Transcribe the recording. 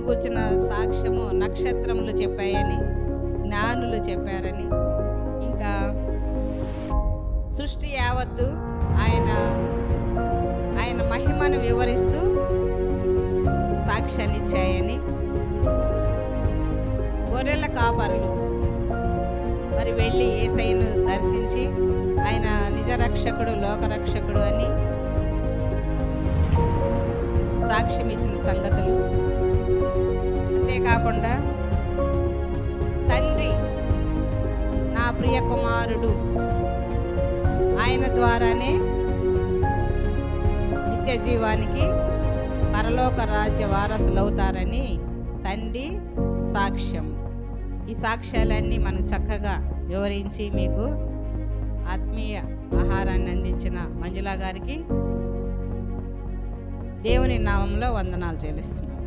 కూర్చున్న సాక్ష్యము నక్షత్రములు చెప్పాయని, జ్ఞానులు చెప్పారని, ఇంకా సృష్టి యావత్తు ఆయన మహిమను వివరిస్తూ సాక్ష్యాన్ని ఇచ్చాయని, గొర్రెల కాపరులు మరి వెళ్ళి యేసయ్యను దర్శించి ఆయన నిజ రక్షకుడు, లోకరక్షకుడు అని సాక్ష్యం ఇచ్చిన సంగతులు. అంతేకాకుండా తండ్రి నా ప్రియ కుమారుడు, ఆయన ద్వారానే నిత్య జీవానికి పరలోక రాజ్య వారసులు అవుతారని తండ్రి సాక్ష్యం. ఈ సాక్ష్యాలన్నీ మనం చక్కగా వివరించి మీకు ఆత్మీయ ఆహారాన్ని అందించిన మంజులా గారికి దేవుని నామంలో వందనాలు చెల్లిస్తున్నాను.